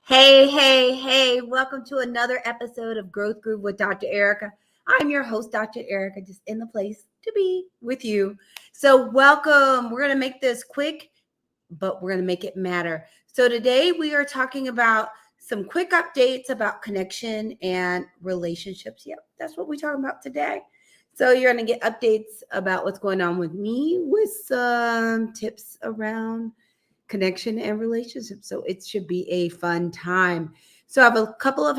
Hey, welcome to another episode of Growth Groove with Dr. Ericka. I'm your host, Dr. Ericka, just in the place to be with you. So, welcome. We're going to make this quick, but we're going to make it matter. So, today we are talking about some quick updates about connection and relationships. Yep, that's what we're talking about today. So, you're going to get updates about what's going on with me with some tips around connection and relationships. So it should be a fun time. So I have a couple of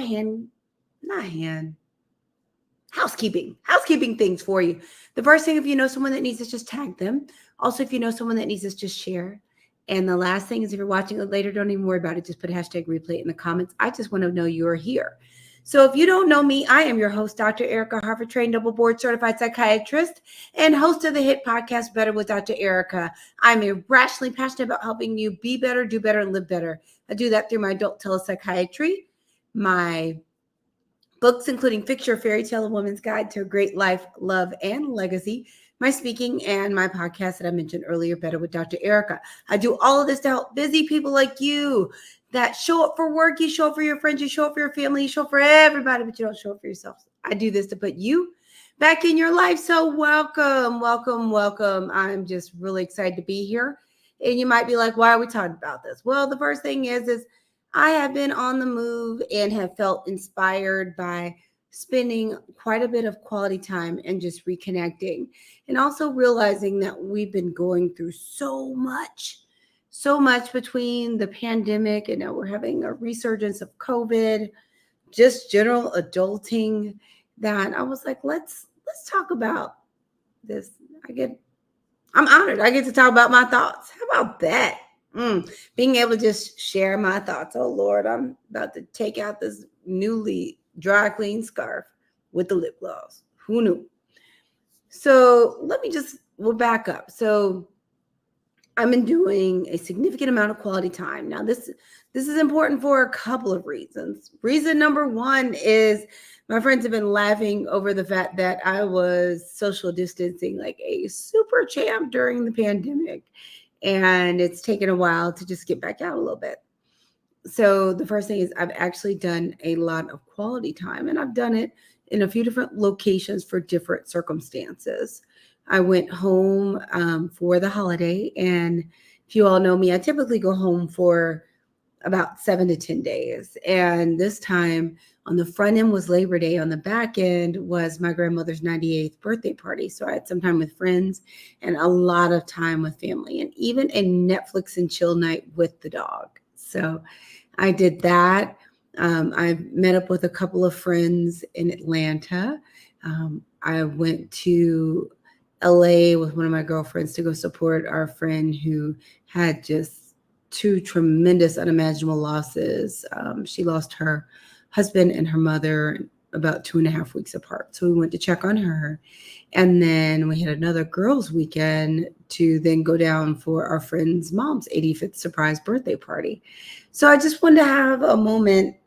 housekeeping things for you. The first thing, if you know someone that needs us, just tag them. Also, if you know someone that needs us, just share. And the last thing is, if you're watching it later, don't even worry about it. Just put hashtag replay in the comments. I just want to know you're here. So if you don't know me, I am your host, Dr. Ericka, Harvard-trained, double board-certified psychiatrist and host of the hit podcast, Better with Dr. Ericka. I'm irrationally passionate about helping you be better, do better, and live better. I do that through my adult telepsychiatry, my books, including Fix Your Fairy Tale, A Woman's Guide to a Great Life, Love, and Legacy, my speaking, and my podcast that I mentioned earlier, Better with Dr. Ericka. I do all of this to help busy people like you that show up for work, you show up for your friends, you show up for your family, you show up for everybody, but you don't show up for yourself. I do this to put you back in your life. So welcome. I'm just really excited to be here. And you might be like, why are we talking about this? Well, the first thing is I have been on the move and have felt inspired by spending quite a bit of quality time and just reconnecting, and also realizing that we've been going through so much between the pandemic and now we're having a resurgence of COVID, just general adulting, that I was like, let's talk about this. I'm honored. I get to talk about my thoughts. How about that? Being able to just share my thoughts. Oh Lord, I'm about to take out this newly dry clean scarf with the lip gloss. Who knew? So we'll back up. So I've been doing a significant amount of quality time. Now, this is important for a couple of reasons. Reason number one is my friends have been laughing over the fact that I was social distancing like a super champ during the pandemic. And it's taken a while to just get back out a little bit. So the first thing is I've actually done a lot of quality time, and I've done it in a few different locations for different circumstances. I went home for the holiday, and if you all know me, I typically go home for about 7 to 10 days. And this time on the front end was Labor Day. On the back end was my grandmother's 98th birthday party. So I had some time with friends and a lot of time with family, and even a Netflix and chill night with the dog. So I did that. I met up with a couple of friends in Atlanta. I went to LA with one of my girlfriends to go support our friend who had just two tremendous, unimaginable losses. She lost her husband and her mother about 2.5 weeks apart. So we went to check on her. And then we had another girls' weekend to then go down for our friend's mom's 85th surprise birthday party. So I just wanted to have a moment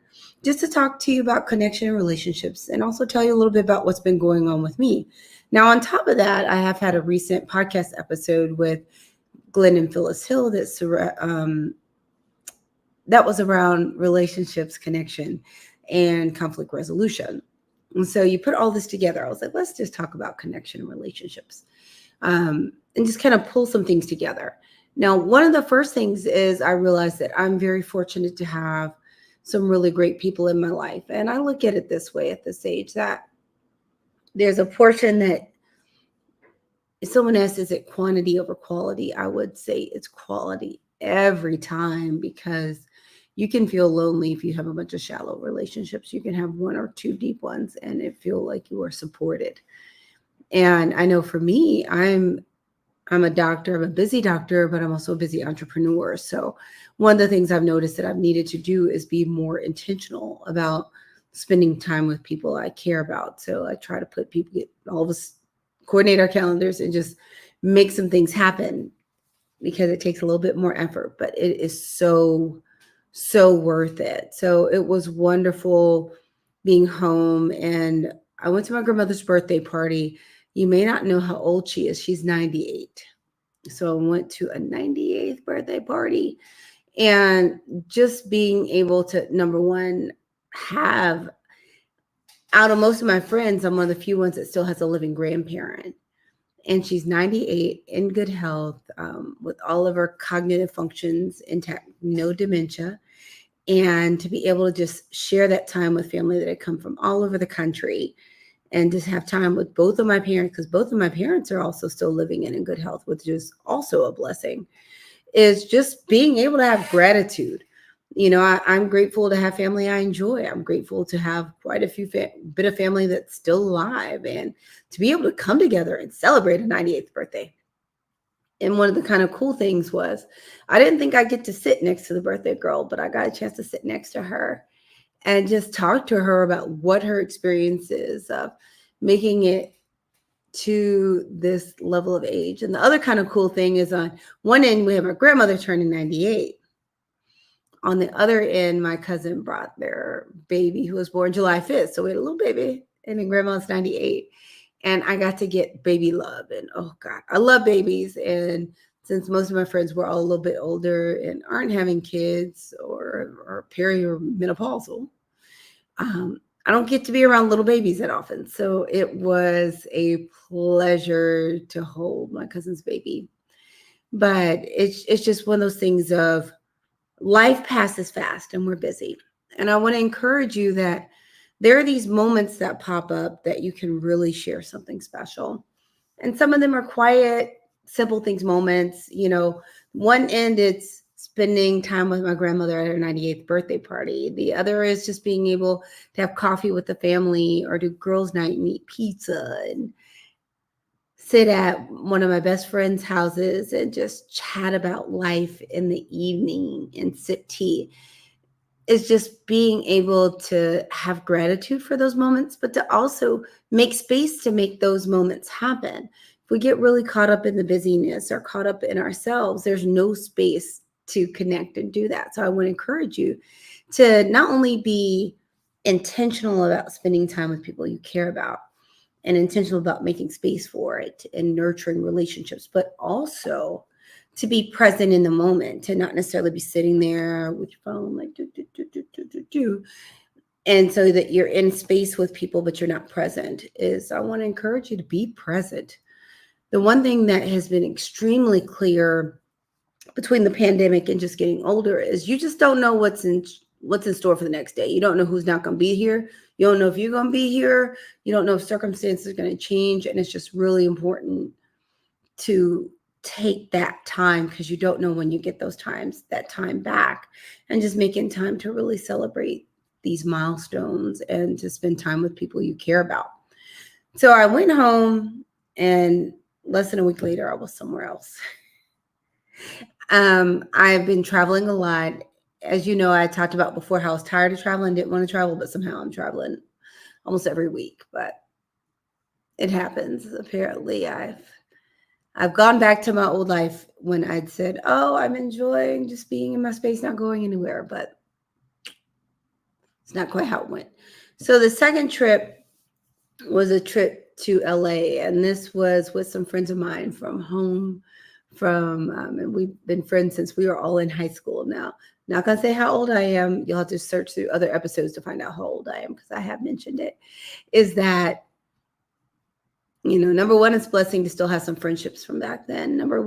just to talk to you about connection and relationships, and also tell you a little bit about what's been going on with me. Now, on top of that, I have had a recent podcast episode with Glenn and Phyllis Hill that was around relationships, connection, and conflict resolution. And so you put all this together. I was like, let's just talk about connection and relationships, and just kind of pull some things together. Now, one of the first things is I realized that I'm very fortunate to have some really great people in my life. And I look at it this way at this age, that there's a portion that if someone asks, is it quantity over quality? I would say it's quality every time, because you can feel lonely if you have a bunch of shallow relationships. You can have one or two deep ones and it feel like you are supported. And I know for me, I'm a doctor, I'm a busy doctor, but I'm also a busy entrepreneur. So one of the things I've noticed that I've needed to do is be more intentional about spending time with people I care about. So I try to get all of us, coordinate our calendars and just make some things happen, because it takes a little bit more effort, but it is so worth it. So it was wonderful being home, and I went to my grandmother's birthday party. You may not know how old she is. She's 98. So I went to a 98th birthday party, And just being able to, number one, have, out of most of my friends, I'm one of the few ones that still has a living grandparent. And she's 98, in good health, with all of her cognitive functions intact, no dementia. And to be able to just share that time with family that had come from all over the country, and just have time with both of my parents, because both of my parents are also still living and in good health, which is also a blessing, is just being able to have gratitude. I'm grateful to have family I enjoy. I'm grateful to have quite a bit of family that's still alive, and to be able to come together and celebrate a 98th birthday. And one of the kind of cool things was, I didn't think I'd get to sit next to the birthday girl, but I got a chance to sit next to her and just talk to her about what her experience is of making it to this level of age. And the other kind of cool thing is, on one end, we have our grandmother turning 98. On the other end, my cousin brought their baby, who was born July 5th. So we had a little baby, and then grandma's 98. And I got to get baby love. And oh God, I love babies. And since most of my friends were all a little bit older and aren't having kids or perimenopausal, I don't get to be around little babies that often. So it was a pleasure to hold my cousin's baby. But it's just one of those things of, life passes fast and we're busy. And I want to encourage you that there are these moments that pop up that you can really share something special. And some of them are quiet, simple things, moments. One end, it's spending time with my grandmother at her 98th birthday party. The other is just being able to have coffee with the family, or do girls' night and eat pizza, and sit at one of my best friends' houses and just chat about life in the evening and sip tea. Is just being able to have gratitude for those moments, but to also make space to make those moments happen. If we get really caught up in the busyness or caught up in ourselves, there's no space to connect and do that. So I want to encourage you to not only be intentional about spending time with people you care about, and intentional about making space for it and nurturing relationships, but also to be present in the moment, to not necessarily be sitting there with your phone, like do. And so that you're in space with people, but you're not present. I want to encourage you to be present. The one thing that has been extremely clear between the pandemic and just getting older is, you just don't know what's in store for the next day. You don't know who's not going to be here. You don't know if you're going to be here. You don't know if circumstances are going to change. And it's just really important to take that time, because you don't know when you get that time back, and just making time to really celebrate these milestones and to spend time with people you care about. So I went home, and less than a week later, I was somewhere else. I've been traveling a lot. As you know, I talked about before how I was tired of traveling, didn't want to travel, but somehow I'm traveling almost every week. But it happens. Apparently, I've gone back to my old life when I'd said, "Oh, I'm enjoying just being in my space, not going anywhere." But it's not quite how it went. So the second trip was a trip to LA, and this was with some friends of mine from home. And we've been friends since we were all in high school. Now, not gonna say how old I am. You'll have to search through other episodes to find out how old I am, because I have mentioned it. Is that, number one, it's a blessing to still have some friendships from back then. Number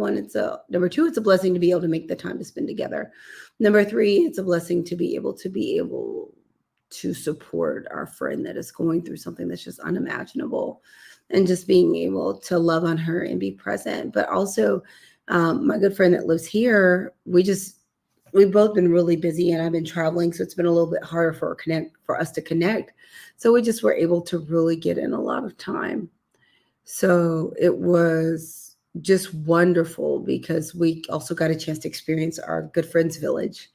two, it's a blessing to be able to make the time to spend together. Number three, it's a blessing to be able to support our friend that is going through something that's just unimaginable, and just being able to love on her and be present. But also, my good friend that lives here, we've both been really busy, and I've been traveling, so it's been a little bit harder for us to connect. So we just were able to really get in a lot of time. So it was just wonderful, because we also got a chance to experience our good friend's village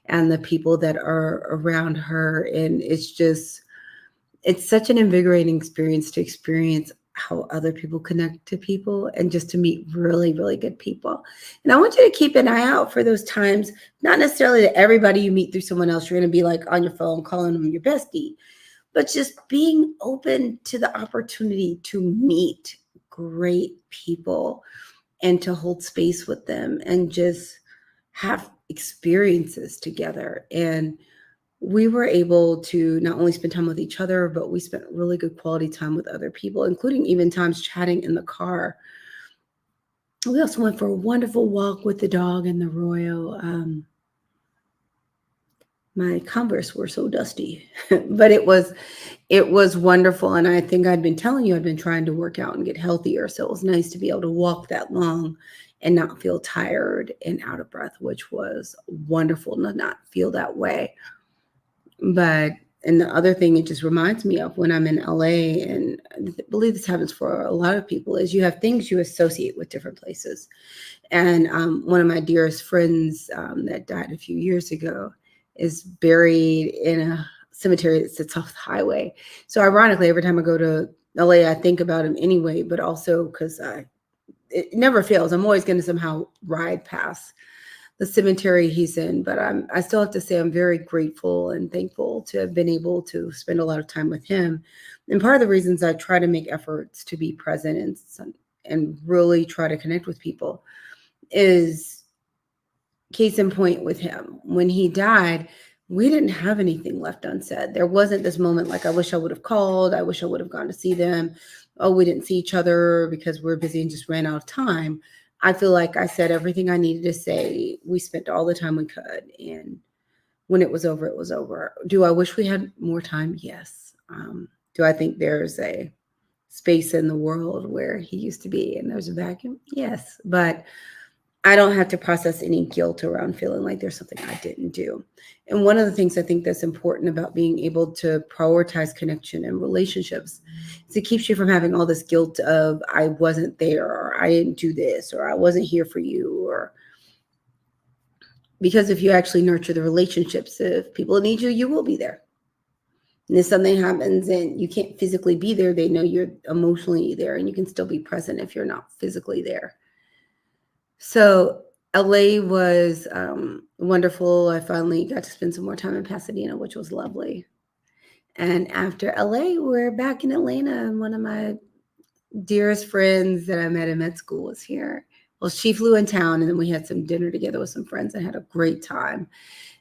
and the people that are around her. And it's such an invigorating experience to experience how other people connect to people, and just to meet really, really good people. And I want you to keep an eye out for those times, not necessarily that everybody you meet through someone else, you're going to be like on your phone calling them your bestie, but just being open to the opportunity to meet great people and to hold space with them, and just have, experiences together. And we were able to not only spend time with each other, but we spent really good quality time with other people, including even times chatting in the car. We also went for a wonderful walk with the dog and the Royal. My Converse were so dusty, but it was wonderful. And I think I'd been telling you I'd been trying to work out and get healthier, so it was nice to be able to walk that long and not feel tired and out of breath, which was wonderful to not feel that way. But and the other thing it just reminds me of when I'm in LA, and I believe this happens for a lot of people, is you have things you associate with different places. And one of my dearest friends that died a few years ago is buried in a cemetery that sits off the highway. So ironically, every time I go to LA, I think about him anyway, but also because it never fails. I'm always going to somehow ride past the cemetery he's in, but I still have to say I'm very grateful and thankful to have been able to spend a lot of time with him. And part of the reasons I try to make efforts to be present and really try to connect with people is case in point with him. When he died, we didn't have anything left unsaid. There wasn't this moment like, I wish I would have called. I wish I would have gone to see them. Oh, we didn't see each other because we're busy and just ran out of time. I feel like I said everything I needed to say. We spent all the time we could. And when it was over, it was over. Do I wish we had more time? Yes. Do I think there's a space in the world where he used to be and there's a vacuum? Yes. But I don't have to process any guilt around feeling like there's something I didn't do. And one of the things I think that's important about being able to prioritize connection and relationships is it keeps you from having all this guilt of I wasn't there, or I didn't do this, or I wasn't here for you, or because if you actually nurture the relationships, if people need you, you will be there. And if something happens and you can't physically be there, they know you're emotionally there and you can still be present if you're not physically there. So LA was wonderful. I finally got to spend some more time in Pasadena, which was lovely. And after LA, we're back in Atlanta. And one of my dearest friends that I met in med school was here. Well, she flew in town, and then we had some dinner together with some friends and had a great time.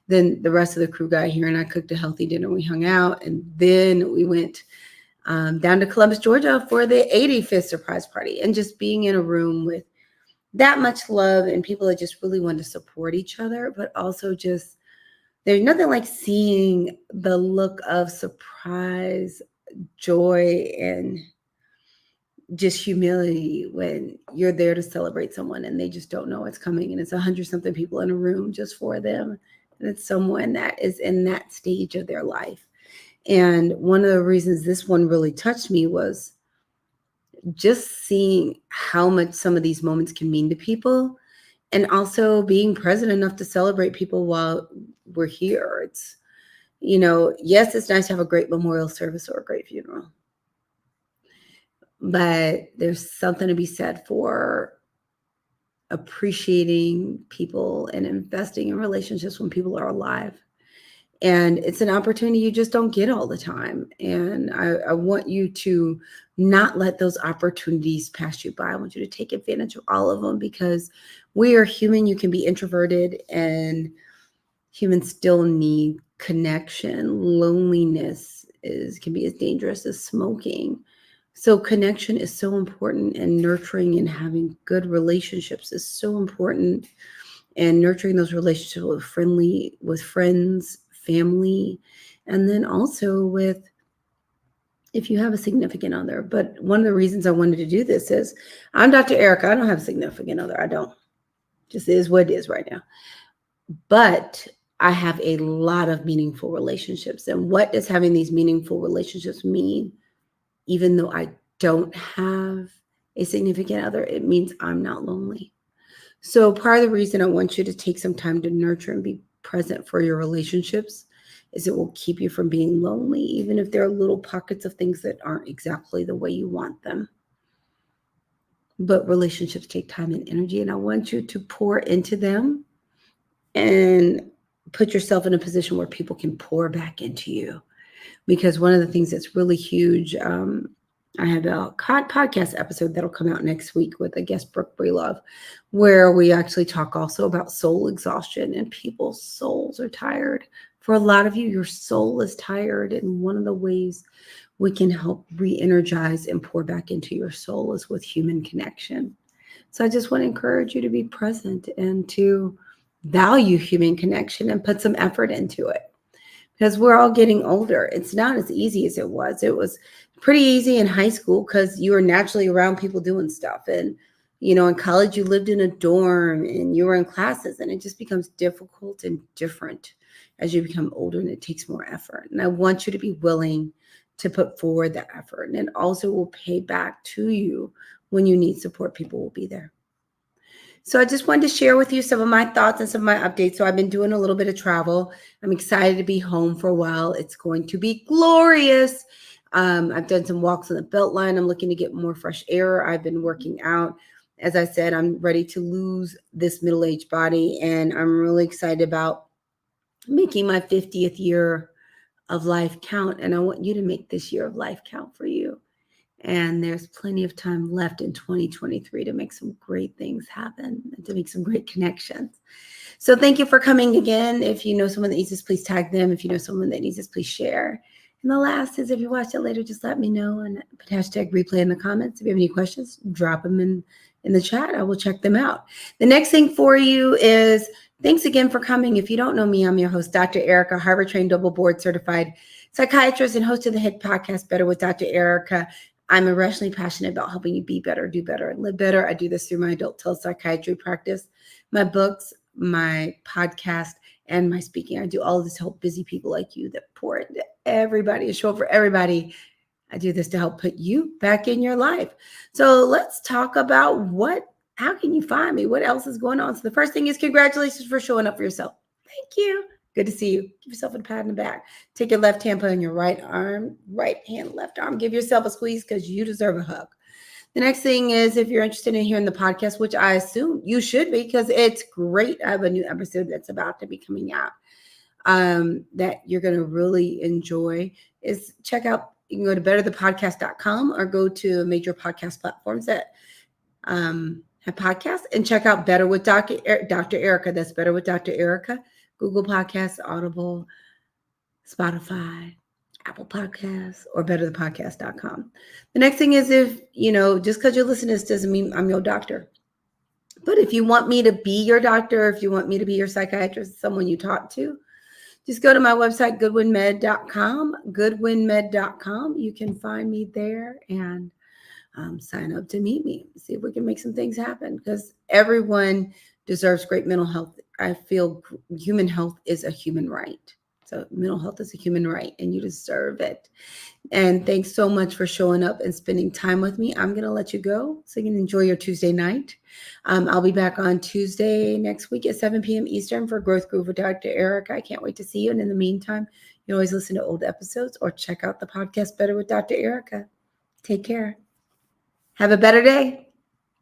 Then the rest of the crew got here, and I cooked a healthy dinner. We hung out, and then we went down to Columbus, Georgia for the 85th surprise party. And just being in a room with that much love and people that just really want to support each other, but also just there's nothing like seeing the look of surprise, joy, and just humility when you're there to celebrate someone and they just don't know what's coming. And it's 100 something people in a room just for them. And it's someone that is in that stage of their life. And one of the reasons this one really touched me was just seeing how much some of these moments can mean to people, and also being present enough to celebrate people while we're here. It's, yes, it's nice to have a great memorial service or a great funeral, but there's something to be said for appreciating people and investing in relationships when people are alive. And it's an opportunity you just don't get all the time. And I want you to not let those opportunities pass you by. I want you to take advantage of all of them, because we are human. You can be introverted, and humans still need connection. Loneliness can be as dangerous as smoking. So connection is so important, and nurturing and having good relationships is so important. And nurturing those relationships with friends, family, and then also with if you have a significant other. But one of the reasons I wanted to do this is I'm Dr. Ericka. I don't have a significant other. I don't. Just is what it is right now. But I have a lot of meaningful relationships. And what does having these meaningful relationships mean? Even though I don't have a significant other, it means I'm not lonely. So part of the reason I want you to take some time to nurture and be present for your relationships is it will keep you from being lonely, even if there are little pockets of things that aren't exactly the way you want them. But relationships take time and energy, and I want you to pour into them and put yourself in a position where people can pour back into you. Because one of the things that's really huge, I have a podcast episode that'll come out next week with a guest, Brooke Breelove, where we actually talk also about soul exhaustion, and people's souls are tired. For a lot of you, your soul is tired. And one of the ways we can help re-energize and pour back into your soul is with human connection. So I just want to encourage you to be present and to value human connection and put some effort into it, because we're all getting older. It's not as easy as it was. It was pretty easy in high school because you were naturally around people doing stuff. And, in college, you lived in a dorm and you were in classes, and it just becomes difficult and different as you become older, and it takes more effort. And I want you to be willing to put forward that effort. And it also will pay back to you when you need support. People will be there. So I just wanted to share with you some of my thoughts and some of my updates. So I've been doing a little bit of travel. I'm excited to be home for a while. It's going to be glorious. I've done some walks on the Beltline. I'm looking to get more fresh air. I've been working out. As I said, I'm ready to lose this middle-aged body, and I'm really excited about making my 50th year of life count. And I want you to make this year of life count for you. And there's plenty of time left in 2023 to make some great things happen and to make some great connections. So thank you for coming again. If you know someone that needs this, please tag them. If you know someone that needs this, please share. And the last is, if you watch it later, just let me know and put hashtag replay in the comments. If you have any questions, drop them in the chat. I will check them out. The next thing for you is, thanks again for coming. If you don't know me, I'm your host, Dr. Ericka, Harvard-trained, double board certified psychiatrist and host of the hit podcast, Better with Dr. Ericka. I'm irrationally passionate about helping you be better, do better, and live better. I do this through my adult telepsychiatry practice, my books, my podcast, and my speaking. I do all of this to help busy people like you that pour into everybody, a show up for everybody. I do this to help put you back in your life. So let's talk about how can you find me? What else is going on? So the first thing is, congratulations for showing up for yourself. Thank you. Good to see you. Give yourself a pat on the back. Take your left hand, put on your right arm, right hand, left arm. Give yourself a squeeze because you deserve a hug. The next thing is, if you're interested in hearing the podcast, which I assume you should be because it's great. I have a new episode that's about to be coming out that you're going to really enjoy. You can go to betterthepodcast.com or go to major podcast platforms that have podcasts and check out Better with Dr. Ericka. That's Better with Dr. Ericka. Google Podcasts, Audible, Spotify, Apple Podcasts, or betterthepodcast.com. The next thing is, if, just because you listen to this doesn't mean I'm your doctor. But if you want me to be your doctor, if you want me to be your psychiatrist, someone you talk to, just go to my website, goodwinmed.com, goodwinmed.com. You can find me there and sign up to meet me. See if we can make some things happen, because everyone deserves great mental health. I feel human health is a human right. So mental health is a human right, and you deserve it. And thanks so much for showing up and spending time with me. I'm going to let you go so you can enjoy your Tuesday night. I'll be back on Tuesday next week at 7 p.m. Eastern for Growth Groove with Dr. Ericka. I can't wait to see you. And in the meantime, you always listen to old episodes or check out the podcast Better with Dr. Ericka. Take care. Have a better day.